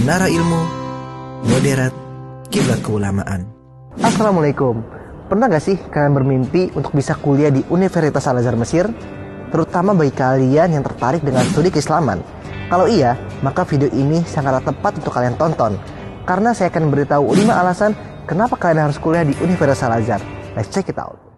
Menara Ilmu, Moderat, Kiblat Keulamaan. Assalamualaikum. Pernah gak sih kalian bermimpi untuk bisa kuliah di Universitas Al-Azhar Mesir? Terutama bagi kalian yang tertarik dengan studi keislaman. Kalau iya, maka video ini sangatlah tepat untuk kalian tonton. Karena saya akan beritahu 5 alasan kenapa kalian harus kuliah di Universitas Al-Azhar. Let's check it out.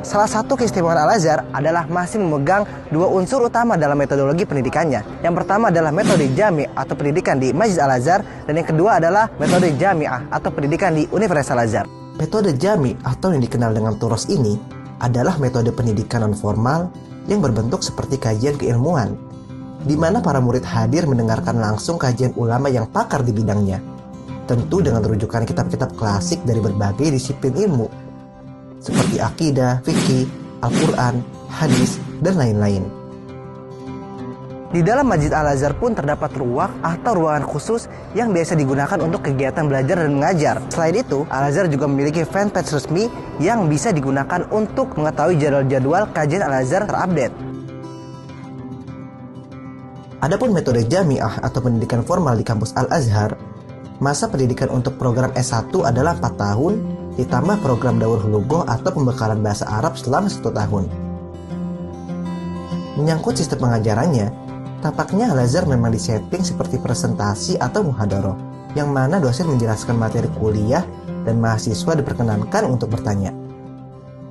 Salah satu keistimewaan Al-Azhar adalah masih memegang 2 unsur utama dalam metodologi pendidikannya. Yang pertama adalah metode Jami' atau pendidikan di Masjid Al-Azhar, dan yang kedua adalah metode Jami'ah atau pendidikan di Universitas Al-Azhar. Metode Jami' atau yang dikenal dengan Turos ini adalah metode pendidikan non formal yang berbentuk seperti kajian keilmuan, di mana para murid hadir mendengarkan langsung kajian ulama yang pakar di bidangnya, tentu dengan rujukan kitab-kitab klasik dari berbagai disiplin ilmu seperti akidah, fikih, Al-Quran, hadis, dan lain-lain. Di dalam Masjid Al-Azhar pun terdapat ruang atau ruangan khusus yang biasa digunakan untuk kegiatan belajar dan mengajar. Selain itu, Al-Azhar juga memiliki fanpage resmi yang bisa digunakan untuk mengetahui jadwal-jadwal kajian Al-Azhar terupdate. Adapun metode Jami'ah atau pendidikan formal di kampus Al-Azhar, masa pendidikan untuk program S1 adalah 4 tahun, ditambah program Daur Hulugoh atau pembekalan bahasa Arab selama 1 tahun. Menyangkut sistem pengajarannya, tampaknya Al-Azhar memang disetting seperti presentasi atau muhadharah, yang mana dosen menjelaskan materi kuliah dan mahasiswa diperkenankan untuk bertanya.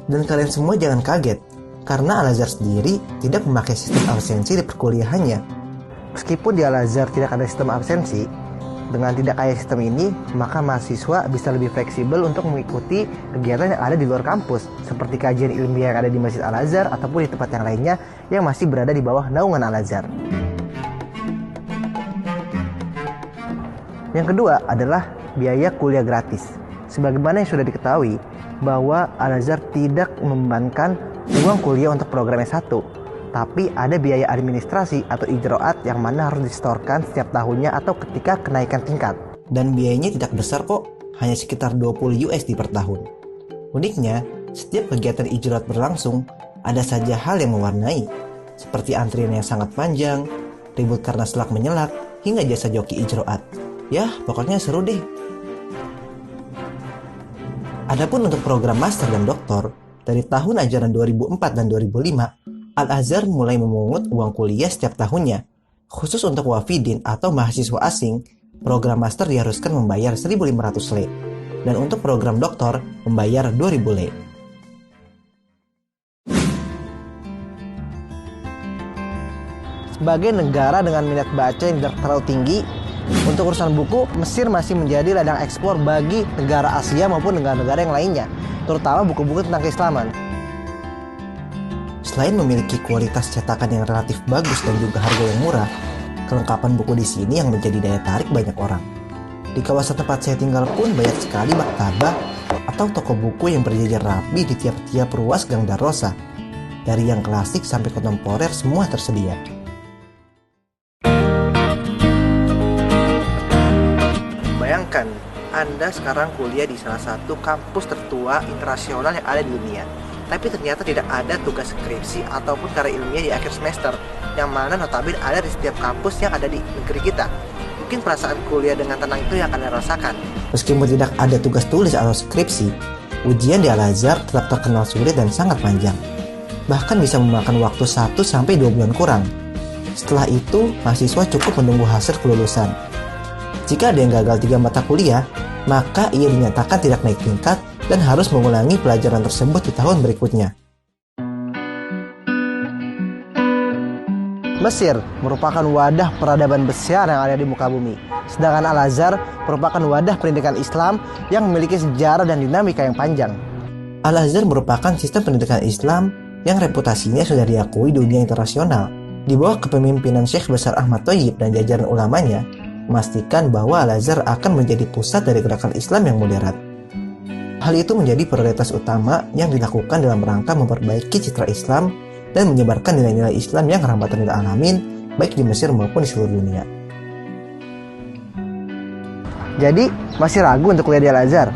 Dan kalian semua jangan kaget, karena Al-Azhar sendiri tidak memakai sistem absensi di perkuliahannya. Meskipun di Al-Azhar tidak ada sistem absensi, dengan tidak kaya sistem ini, maka mahasiswa bisa lebih fleksibel untuk mengikuti kegiatan yang ada di luar kampus, seperti kajian ilmiah yang ada di Masjid Al-Azhar ataupun di tempat yang lainnya yang masih berada di bawah naungan Al-Azhar. Yang kedua adalah biaya kuliah gratis. Sebagaimana yang sudah diketahui bahwa Al-Azhar tidak membebankan uang kuliah untuk program S1, tapi ada biaya administrasi atau ijroat yang mana harus disetorkan setiap tahunnya atau ketika kenaikan tingkat. Dan biayanya tidak besar kok, hanya sekitar 20 USD per tahun. Uniknya, setiap kegiatan ijroat berlangsung, ada saja hal yang mewarnai, seperti antrian yang sangat panjang, ribut karena selak menyelak, hingga jasa joki ijroat. Ya, pokoknya seru deh. Adapun untuk program master dan doktor, dari tahun ajaran 2004 dan 2005, Al-Azhar mulai memungut uang kuliah setiap tahunnya. Khusus untuk wafidin atau mahasiswa asing, program master diharuskan membayar 1.500 lei. Dan untuk program doktor, membayar 2.000 lei. Sebagai negara dengan minat baca yang tidak terlalu tinggi, untuk urusan buku, Mesir masih menjadi ladang ekspor bagi negara Asia maupun negara-negara yang lainnya, terutama buku-buku tentang keislaman. Selain memiliki kualitas cetakan yang relatif bagus dan juga harga yang murah, kelengkapan buku di sini yang menjadi daya tarik banyak orang. Di kawasan tempat saya tinggal pun banyak sekali maktabah atau toko buku yang berjajar rapi di tiap-tiap ruas Gang Darrosa. Dari yang klasik sampai kontemporer semua tersedia. Bayangkan, Anda sekarang kuliah di salah satu kampus tertua internasional yang ada di dunia. Tapi ternyata tidak ada tugas skripsi ataupun karya ilmiah di akhir semester, yang mana notabene ada di setiap kampus yang ada di negeri kita. Mungkin perasaan kuliah dengan tenang itu yang akan dirasakan. Meskipun tidak ada tugas tulis atau skripsi, ujian di Al-Azhar tetap terkenal sulit dan sangat panjang. Bahkan bisa memakan waktu 1-2 bulan kurang. Setelah itu, mahasiswa cukup menunggu hasil kelulusan. Jika ada yang gagal 3 mata kuliah, maka ia dinyatakan tidak naik tingkat dan harus mengulangi pelajaran tersebut di tahun berikutnya. Mesir merupakan wadah peradaban besar yang ada di muka bumi. Sedangkan Al-Azhar merupakan wadah pendidikan Islam yang memiliki sejarah dan dinamika yang panjang. Al-Azhar merupakan sistem pendidikan Islam yang reputasinya sudah diakui dunia internasional. Di bawah kepemimpinan Syekh Besar Ahmad Thayyib dan jajaran ulamanya, memastikan bahwa Al-Azhar akan menjadi pusat dari gerakan Islam yang moderat. Hal itu menjadi prioritas utama yang dilakukan dalam rangka memperbaiki citra Islam dan menyebarkan nilai-nilai Islam yang rahmatan lil alamin, baik di Mesir maupun di seluruh dunia. Jadi, masih ragu untuk kuliah di Al-Azhar?